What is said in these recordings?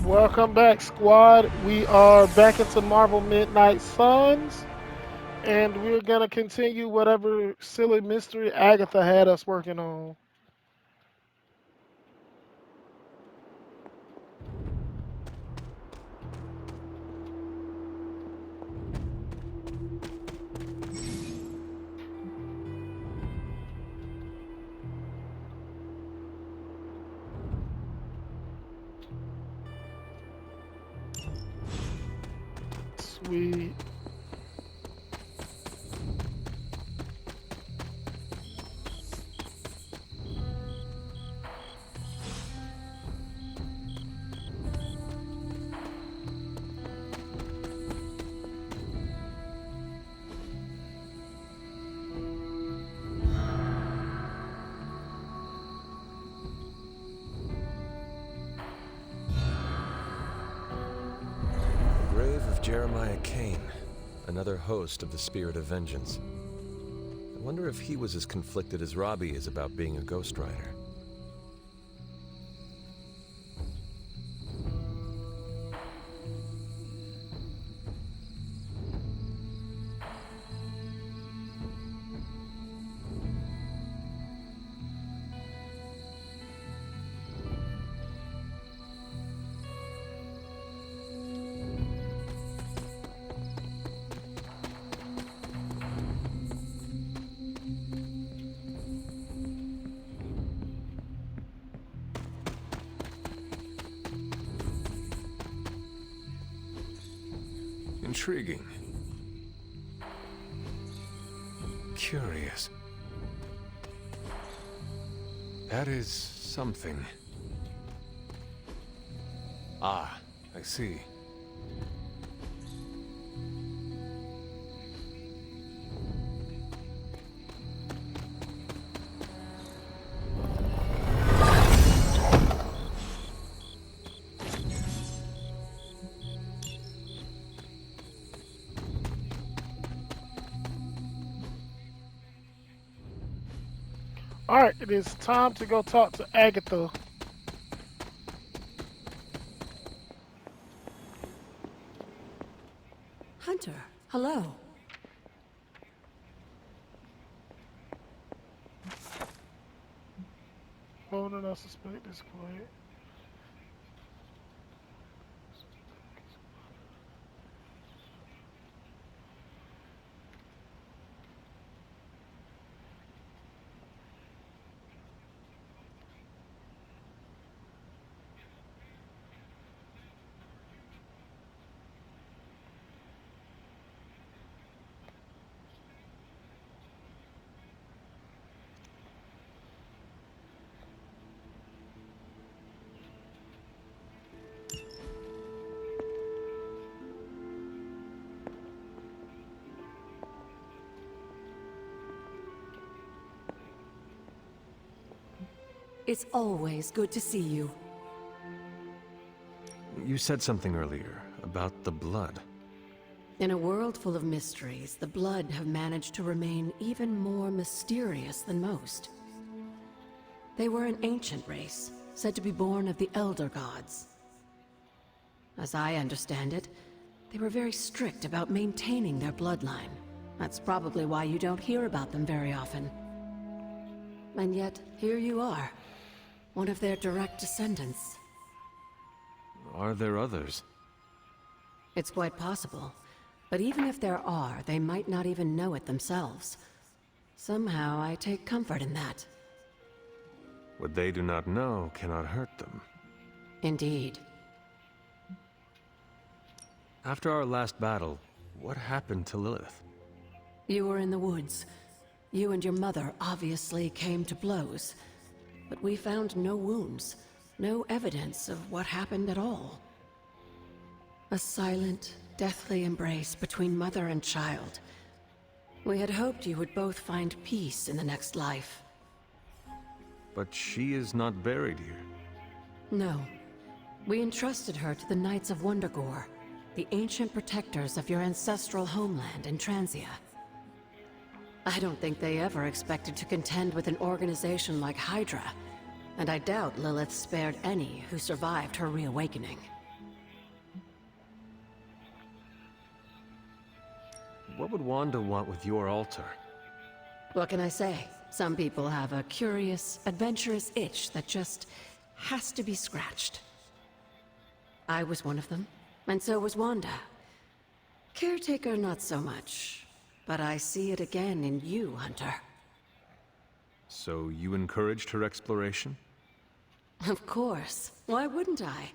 Welcome back, squad. We are back into Marvel Midnight Suns, and we're gonna continue whatever silly mystery Agatha had us working on. Sweet. The grave of Jeremiah Kane, another host of the Spirit of Vengeance. I wonder if he was as conflicted as Robbie is about being a Ghost Rider. Intriguing. Curious. That is something. Ah, I see. All right, it is time to go talk to Agatha. Hunter, hello. Hold on, I suspect this quiet. It's always good to see you. You said something earlier about the blood. In a world full of mysteries, the Blood have managed to remain even more mysterious than most. They were an ancient race, said to be born of the Elder Gods. As I understand it, they were very strict about maintaining their bloodline. That's probably why you don't hear about them very often. And yet, here you are, one of their direct descendants. Are there others? It's quite possible. But even if there are, they might not even know it themselves. Somehow, I take comfort in that. What they do not know cannot hurt them. Indeed. After our last battle, what happened to Lilith? You were in the woods. You and your mother obviously came to blows. But we found no wounds, no evidence of what happened at all. A silent, deathly embrace between mother and child. We had hoped you would both find peace in the next life. But she is not buried here. No. We entrusted her to the Knights of Wundagore, the ancient protectors of your ancestral homeland in Transia. I don't think they ever expected to contend with an organization like Hydra, and I doubt Lilith spared any who survived her reawakening. What would Wanda want with your altar? What can I say? Some people have a curious, adventurous itch that just has to be scratched. I was one of them, and so was Wanda. Caretaker, not so much. But I see it again in you, Hunter. So you encouraged her exploration? Of course. Why wouldn't I?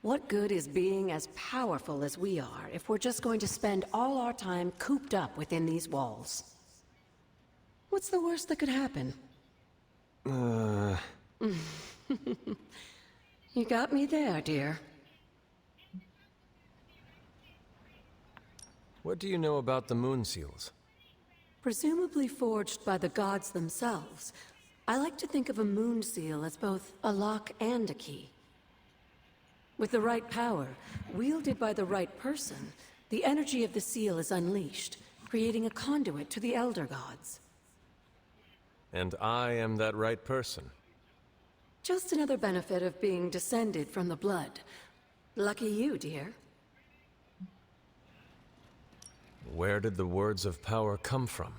What good is being as powerful as we are if we're just going to spend all our time cooped up within these walls? What's the worst that could happen? You got me there, dear. What do you know about the Moon Seals? Presumably forged by the gods themselves, I like to think of a moon seal as both a lock and a key. With the right power, wielded by the right person, the energy of the seal is unleashed, creating a conduit to the Elder Gods. And I am that right person. Just another benefit of being descended from the blood. Lucky you, dear. Where did the words of power come from?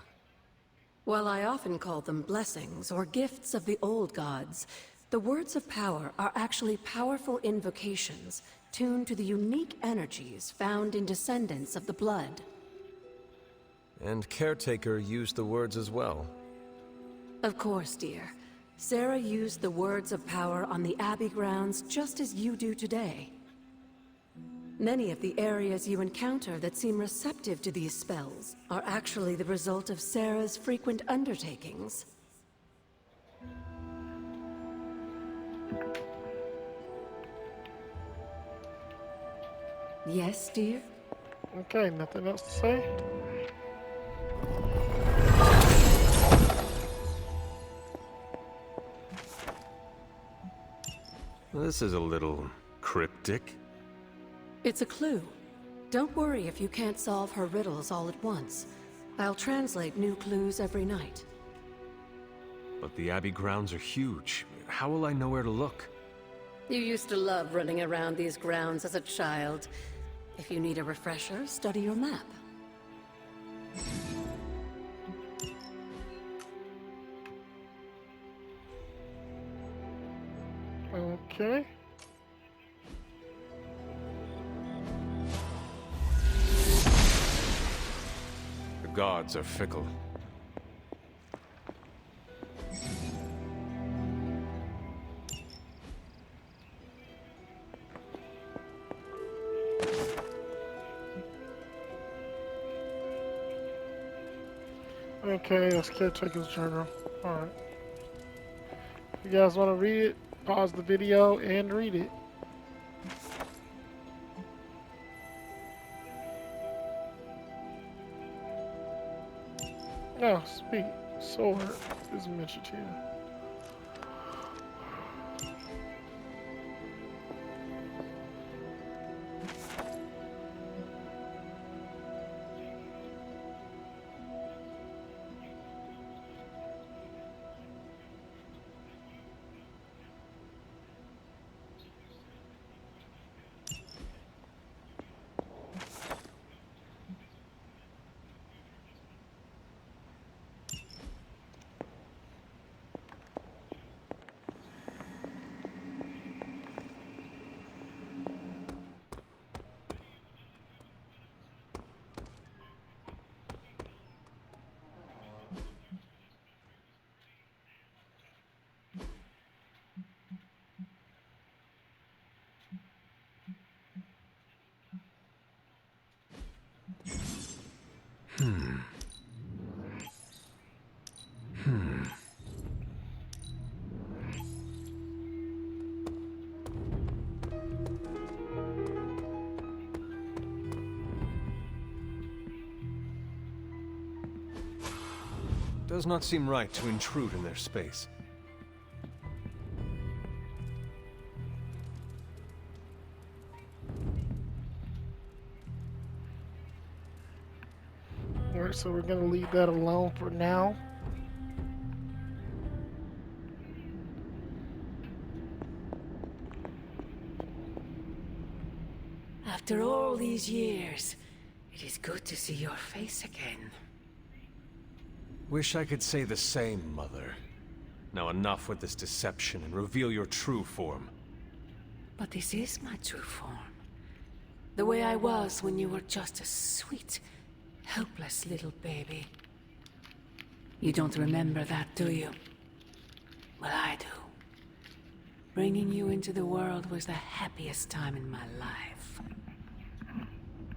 While I often call them blessings or gifts of the old gods, the words of power are actually powerful invocations tuned to the unique energies found in descendants of the blood. And Caretaker used the words as well. Of course, dear. Sarah used the words of power on the Abbey grounds just as you do today. Many of the areas you encounter that seem receptive to these spells are actually the result of Sarah's frequent undertakings. Yes, dear? Okay, nothing else to say? This is a little cryptic. It's a clue. Don't worry if you can't solve her riddles all at once. I'll translate new clues every night. But the Abbey grounds are huge. How will I know where to look? You used to love running around these grounds as a child. If you need a refresher, study your map. Okay. The gods are fickle. Okay, that's Caretaker's journal. Alright. You guys want to read it? Pause the video and read it. Oh, speak. Sword is mentioned here. Does not seem right to intrude in their space. Alright, so we're gonna leave that alone for now. After all these years, It is good to see your face again. Wish I could say the same, Mother. Now enough with this deception and reveal your true form. But this is my true form. The way I was when you were just a sweet, helpless little baby. You don't remember that, do you? Well, I do. Bringing you into the world was the happiest time in my life.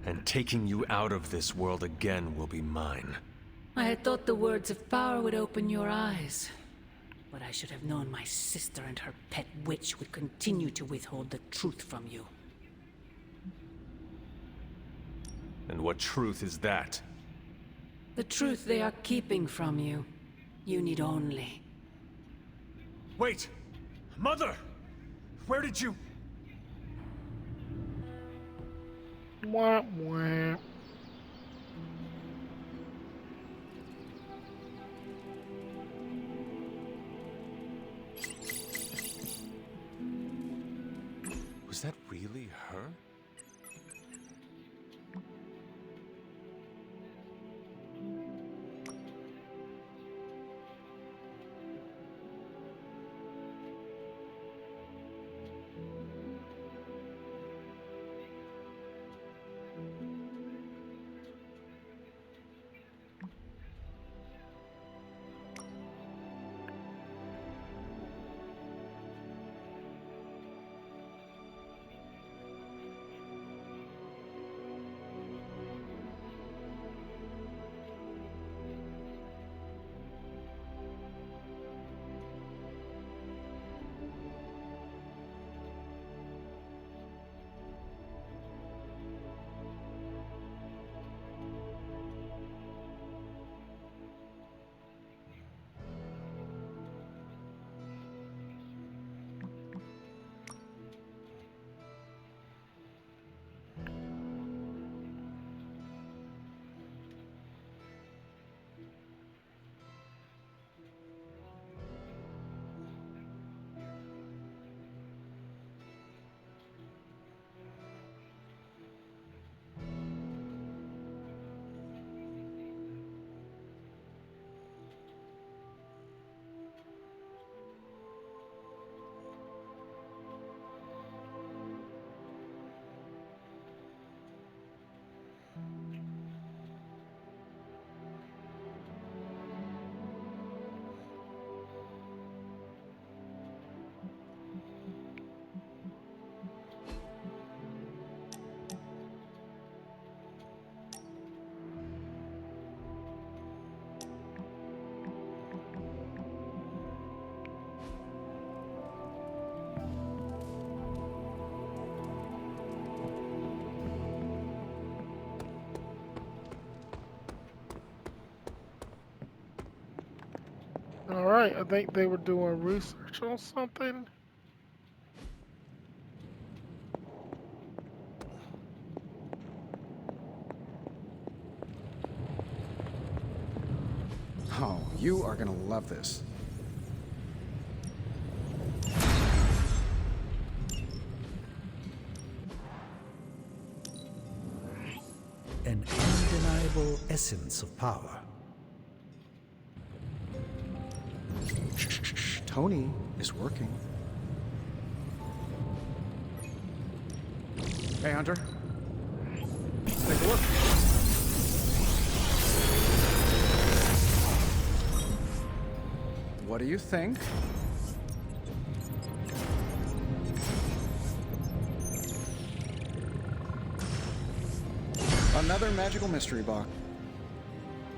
And taking you out of this world again will be mine. I had thought the words of power would open your eyes. But I should have known my sister and her pet witch would continue to withhold the truth from you. And what truth is that? The truth they are keeping from you. You need only. Wait! Mother! Where did you... Wah, wah. Was that really her? All right, I think they were doing research on something. Oh, you are gonna love this. An undeniable essence of power. Shh. Tony is working. Hey, Hunter. Take a look. What do you think? Another magical mystery box.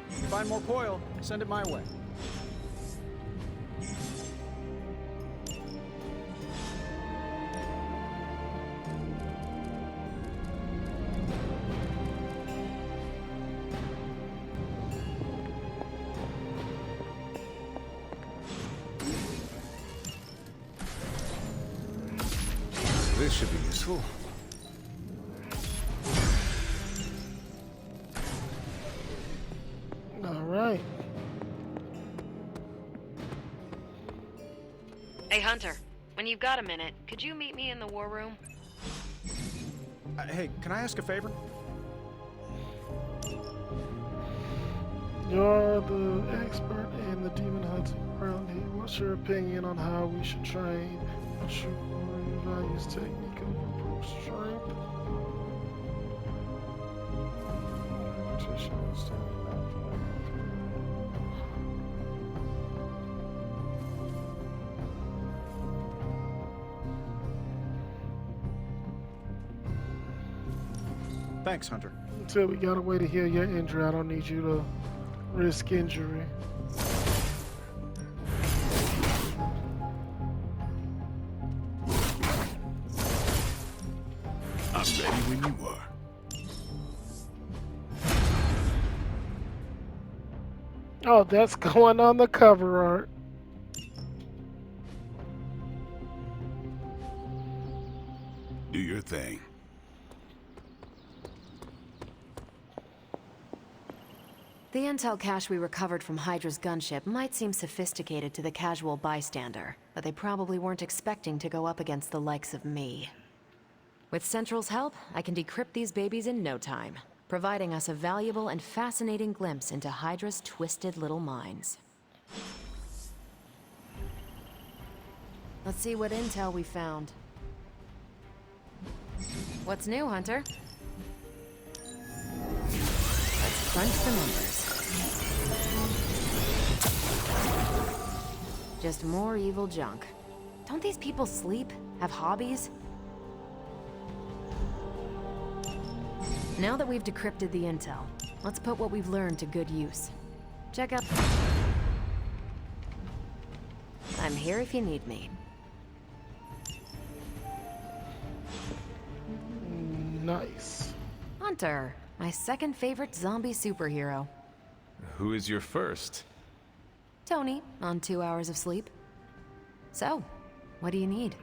If you find more coil, send it my way. This should be useful. All right. Hey, Hunter, when you've got a minute, could you meet me in the war room? Hey, can I ask a favor? You're the expert in the demon hunting around here. What's your opinion on how we should train? I'm sure you values technique of improved strength. Repetition, stamina. Thanks, Hunter. Until we got a way to heal your injury, I don't need you to risk injury. I'm ready when you are. Oh, that's going on the cover art. Do your thing. The intel cache we recovered from Hydra's gunship might seem sophisticated to the casual bystander, but they probably weren't expecting to go up against the likes of me. With Central's help, I can decrypt these babies in no time, providing us a valuable and fascinating glimpse into Hydra's twisted little minds. Let's see what intel we found. What's new, Hunter? Let's crunch the numbers. Just more evil junk. Don't these people sleep? Have hobbies? Now that we've decrypted the intel, let's put what we've learned to good use. Check out... I'm here if you need me. Nice. Hunter, my second favorite zombie superhero. Who is your first? Tony, on 2 hours of sleep. So, what do you need?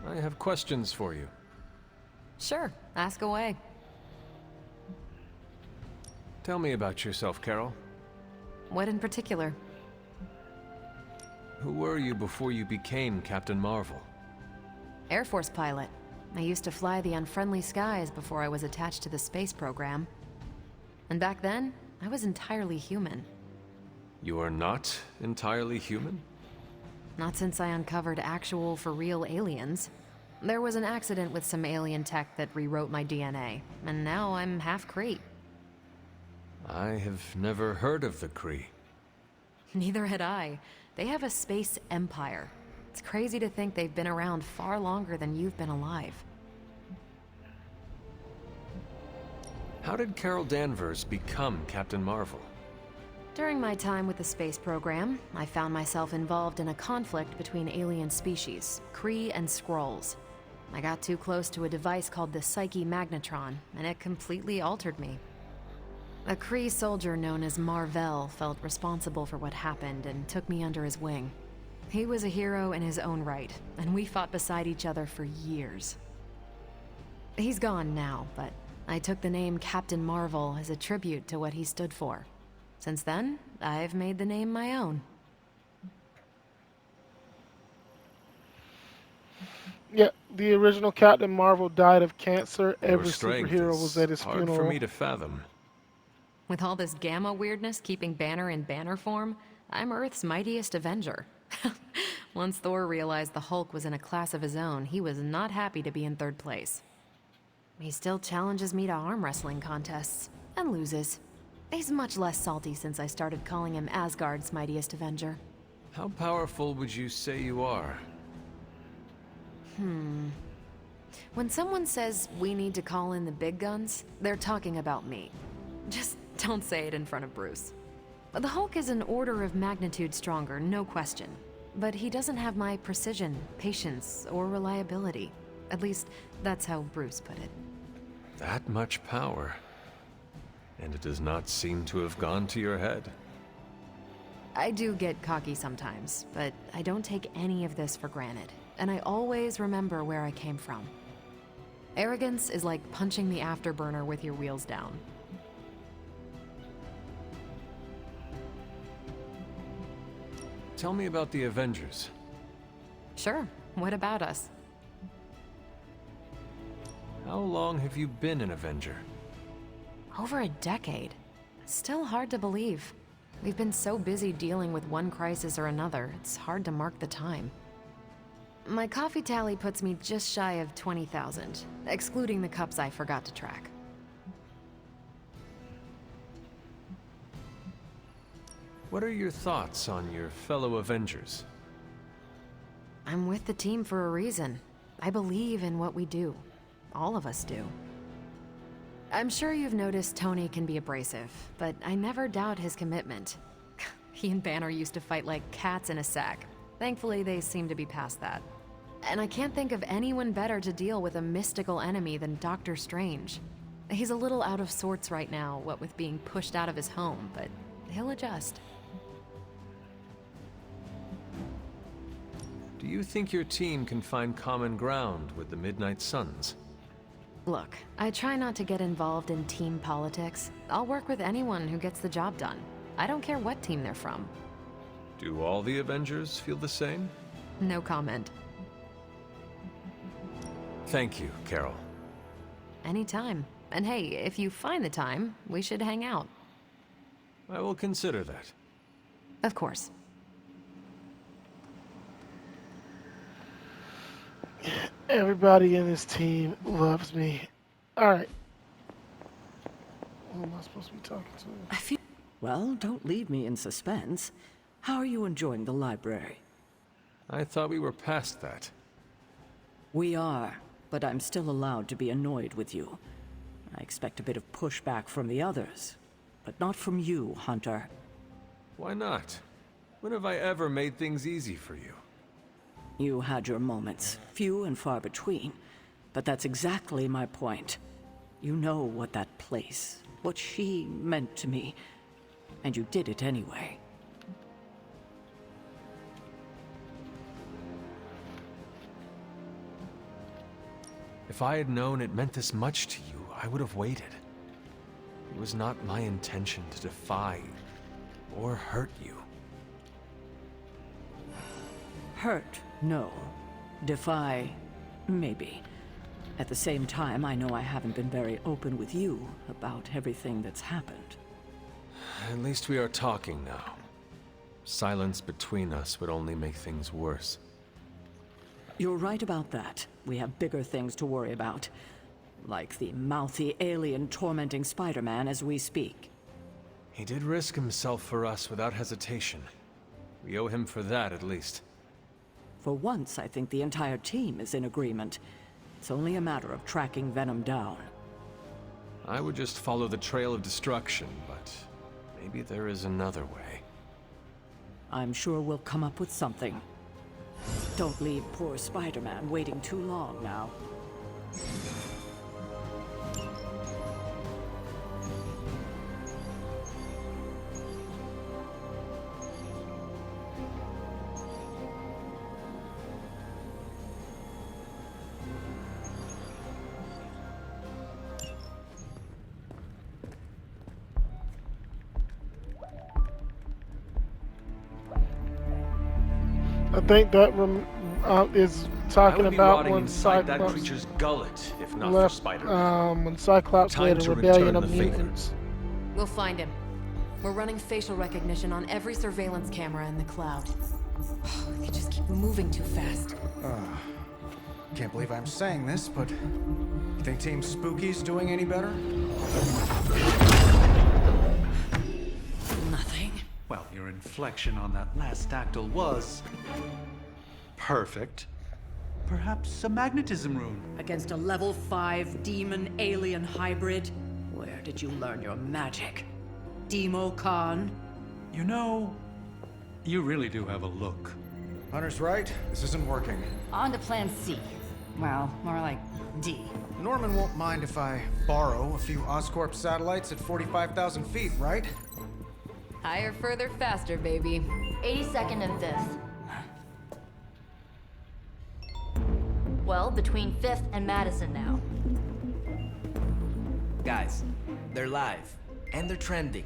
I have questions for you. Sure, ask away. Tell me about yourself, Carol. What in particular? Who were you before you became Captain Marvel? Air Force pilot. I used to fly the unfriendly skies before I was attached to the space program. And back then, I was entirely human. You are not entirely human? Not since I uncovered actual, for real aliens. There was an accident with some alien tech that rewrote my DNA, and now I'm half Kree. I have never heard of the Kree. Neither had I. They have a space empire. It's crazy to think they've been around far longer than you've been alive. How did Carol Danvers become Captain Marvel? During my time with the space program, I found myself involved in a conflict between alien species, Kree and Skrulls. I got too close to a device called the Psyche Magnetron, and it completely altered me. A Kree soldier known as Mar-Vell felt responsible for what happened and took me under his wing. He was a hero in his own right, and we fought beside each other for years. He's gone now, but I took the name Captain Marvel as a tribute to what he stood for. Since then, I've made the name my own. Yeah, the original Captain Marvel died of cancer. Your Every strength superhero is was at his hard funeral. for me to fathom. With all this gamma weirdness keeping Banner in banner form, I'm Earth's mightiest Avenger. Once Thor realized the Hulk was in a class of his own, he was not happy to be in third place. He still challenges me to arm wrestling contests, and loses. He's much less salty since I started calling him Asgard's mightiest Avenger. How powerful would you say you are? When someone says we need to call in the big guns, they're talking about me. Just don't say it in front of Bruce. The Hulk is an order of magnitude stronger, no question. But he doesn't have my precision, patience, or reliability. At least, that's how Bruce put it. That much power. And it does not seem to have gone to your head. I do get cocky sometimes, but I don't take any of this for granted. And I always remember where I came from. Arrogance is like punching the afterburner with your wheels down. Tell me about the Avengers. Sure, what about us? How long have you been an Avenger? Over a decade. Still hard to believe. We've been so busy dealing with one crisis or another, it's hard to mark the time. My coffee tally puts me just shy of 20,000, excluding the cups I forgot to track. What are your thoughts on your fellow Avengers? I'm with the team for a reason. I believe in what we do. All of us do. I'm sure you've noticed Tony can be abrasive, but I never doubt his commitment. He and Banner used to fight like cats in a sack. Thankfully, they seem to be past that. And I can't think of anyone better to deal with a mystical enemy than Doctor Strange. He's a little out of sorts right now, what with being pushed out of his home, but he'll adjust. Do you think your team can find common ground with the Midnight Suns? Look, I try not to get involved in team politics. I'll work with anyone who gets the job done. I don't care what team they're from. Do all the Avengers feel the same? No comment. Thank you, Carol. Anytime. And hey, if you find the time, we should hang out. I will consider that. Of course. Everybody in this team loves me. Alright. Who am I supposed to be talking to? Well, don't leave me in suspense. How are you enjoying the library? I thought we were past that. We are, but I'm still allowed to be annoyed with you. I expect a bit of pushback from the others, but not from you, Hunter. Why not? When have I ever made things easy for you? You had your moments, few and far between, but that's exactly my point. You know what that place, what she meant to me, and you did it anyway. If I had known it meant this much to you, I would have waited. It was not my intention to defy or hurt you. Hurt, no. Defy, maybe. At the same time, I know I haven't been very open with you about everything that's happened. At least we are talking now. Silence between us would only make things worse. You're right about that. We have bigger things to worry about. Like the mouthy alien tormenting Spider-Man as we speak. He did risk himself for us without hesitation. We owe him for that, at least. For once, I think the entire team is in agreement. It's only a matter of tracking Venom down. I would just follow the trail of destruction, but maybe there is another way. I'm sure we'll come up with something. Don't leave poor Spider-Man waiting too long now. I think that is talking about when inside that Cyclops creature's gullet, if not left. for Spider-Man. When Cyclops Time led a to rebellion return of the favor. mutants. We'll find him. We're running facial recognition on every surveillance camera in the cloud. They just keep moving too fast. Can't believe I'm saying this, but you think Team Spooky's doing any better? Nothing. Well, your inflection on that last dactyl was perfect. Perhaps a magnetism rune. Against a level 5 demon alien hybrid? Where did you learn your magic? Demo Khan? You know, you really do have a look. Hunter's right. This isn't working. On to plan C. Well, more like D. Norman won't mind if I borrow a few Oscorp satellites at 45,000 feet, right? Higher, further, faster, baby. 82nd and 5th. Well, between 5th and Madison now. Guys, they're live. And they're trending.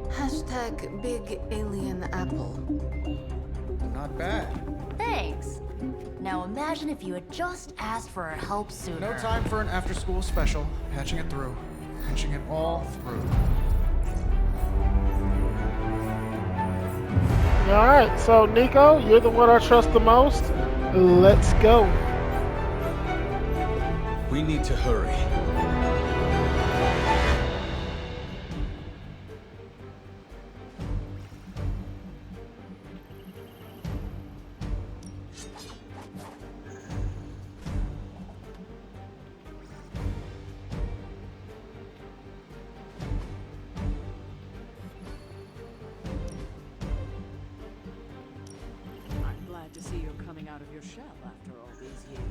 Hashtag Big Alien Apple. Not bad. Thanks. Now imagine if you had just asked for our help sooner. No time for an after-school special. Patching it through. Punching it all through. Alright, so Nico, you're the one I trust the most. Let's go. We need to hurry. I'm glad to see you're coming out of your shell after all these years.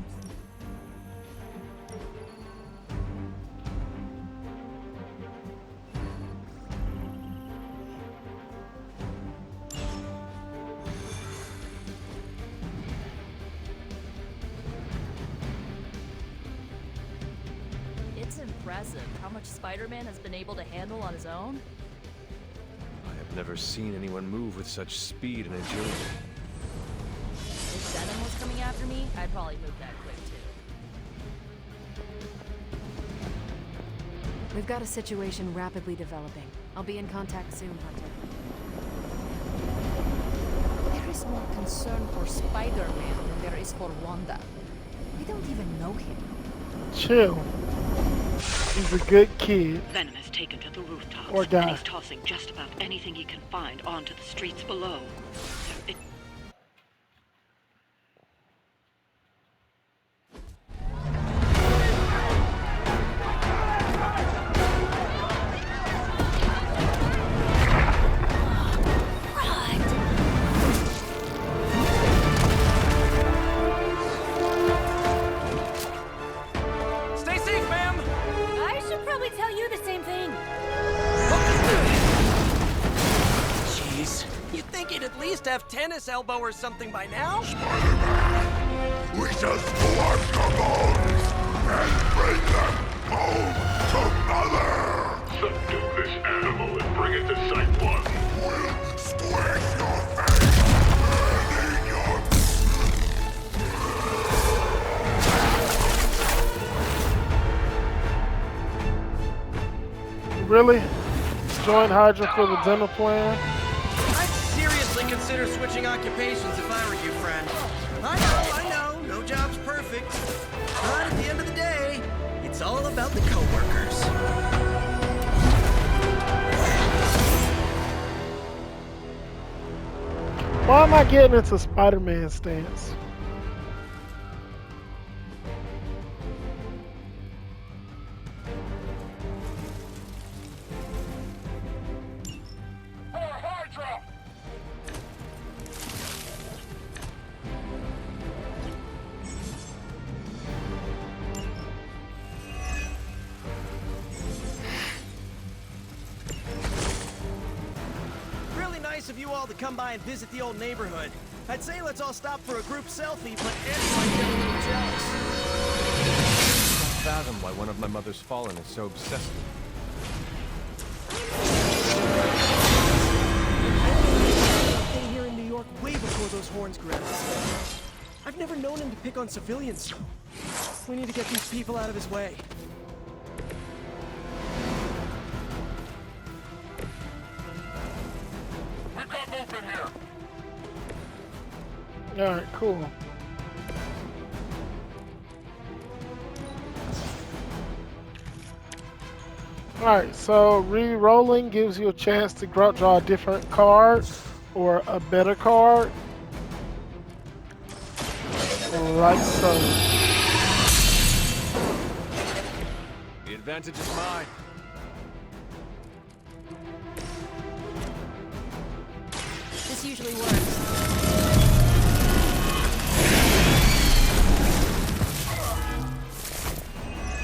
It's impressive how much Spider-Man has been able to handle on his own. I have never seen anyone move with such speed and agility. If Venom was coming after me, I'd probably move that quick too. We've got a situation rapidly developing. I'll be in contact soon, Hunter. There is more concern for Spider-Man than there is for Wanda. We don't even know him. Chill. He's a good kid. Venom has taken to the rooftops, Or and guy. he's tossing just about anything he can find onto the streets below. It Stay safe, ma'am! I should probably tell you the same thing. Jeez, you'd think he'd at least have tennis elbow or something by now. We just squash the bones and bring them home to Mother! Subdue this animal and bring it to Site 1. We'll squish your face and eat your... Really? Join Hydra for the dental plan? I'd seriously consider switching occupations if I were you, friend. I know, no job's perfect. But at the end of the day, it's all about the coworkers. Why am I getting into Spider-Man stance? Really nice of you all to come by and visit the old neighborhood. I'd say let's all stop for a group selfie, but Eddie might get a little jealous. I can't fathom why one of my mother's fallen is so obsessed with me. Been here in New York way before those horns grew. I've never known him to pick on civilians. We need to get these people out of his way. Alright, cool. Alright, so re-rolling gives you a chance to draw a different card or a better card. Like so. The advantage is mine. This usually works.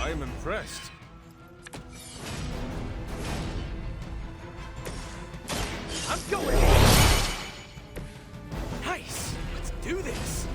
I am impressed. I'm going! Nice! Let's do this!